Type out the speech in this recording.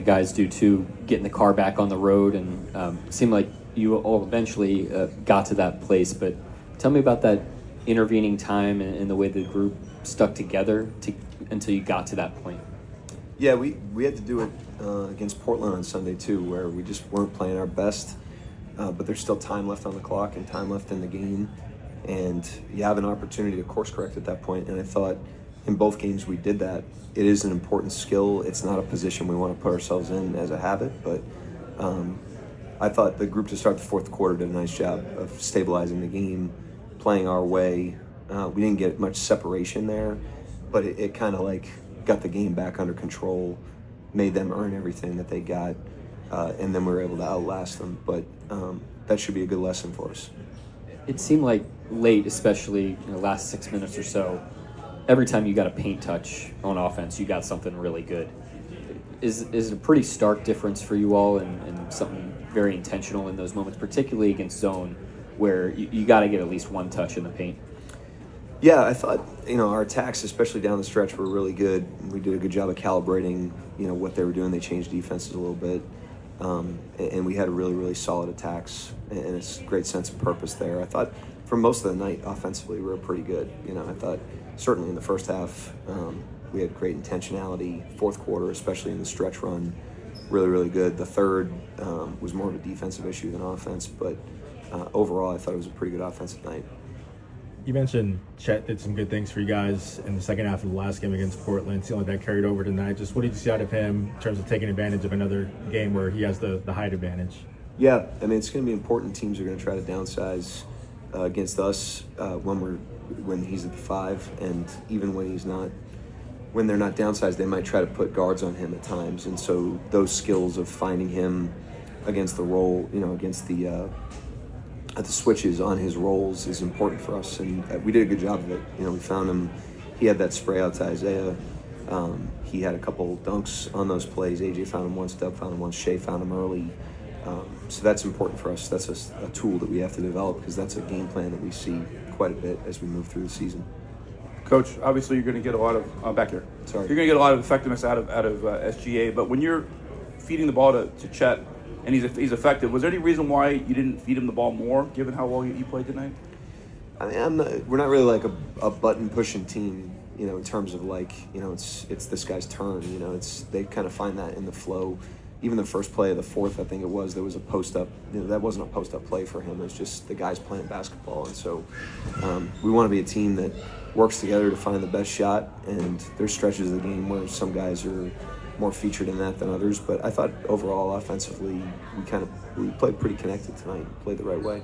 guys do too, getting the car back on the road, and it seemed like you all eventually got to that place. But tell me about that intervening time and the way the group stuck together until you got to that point. Yeah, we had to do it against Portland on Sunday too, where we just weren't playing our best, but there's still time left on the clock and time left in the game, and you have an opportunity to course correct at that point. And I thought in both games we did that. It is an important skill. It's not a position we want to put ourselves in as a habit, but I thought the group to start the fourth quarter did a nice job of stabilizing the game, playing our way. We didn't get much separation there, but it kind of like got the game back under control, made them earn everything that they got, and then we were able to outlast them. But that should be a good lesson for us. It seemed like late, especially last 6 minutes or so, every time you got a paint touch on offense, you got something really good. Is it a pretty stark difference for you all and something very intentional in those moments, particularly against zone, where you got to get at least one touch in the paint? Yeah, I thought, our attacks, especially down the stretch, were really good. We did a good job of calibrating, what they were doing. They changed defenses a little bit. And we had really, really solid attacks and a great sense of purpose there. I thought for most of the night, offensively, we were pretty good. I thought certainly in the first half, we had great intentionality. Fourth quarter, especially in the stretch run, really, really good. The third was more of a defensive issue than offense, but overall, I thought it was a pretty good offensive night. You mentioned Chet did some good things for you guys in the second half of the last game against Portland. It seemed like that carried over tonight. Just what did you see out of him in terms of taking advantage of another game where he has the height advantage? Yeah, it's going to be important. Teams are going to try to downsize against us when he's at the 5, and even when they're not downsized, they might try to put guards on him at times. And so those skills of finding him against the roll, against the switches on his rolls is important for us, and we did a good job of it. We found him. He had that spray out to Isaiah. He had a couple dunks on those plays. AJ found him once, Doug found him once, Shea found him early. So that's important for us. That's a tool that we have to develop, because that's a game plan that we see quite a bit as we move through the season. Coach, obviously you're going to get a lot of back here. Sorry. You're going to get a lot of effectiveness out of SGA, but when you're feeding the ball to Chet, and he's effective, was there any reason why you didn't feed him the ball more, given how well you played tonight? We're not really like a button-pushing team, in terms of it's this guy's turn. They kind of find that in the flow. Even the first play of the fourth, I think it was, there was a post-up. That wasn't a post-up play for him. It was just the guys playing basketball. And so we want to be a team that works together to find the best shot, and there's stretches of the game where some guys are more featured in that than others, but I thought overall offensively we played pretty connected tonight, played the right way.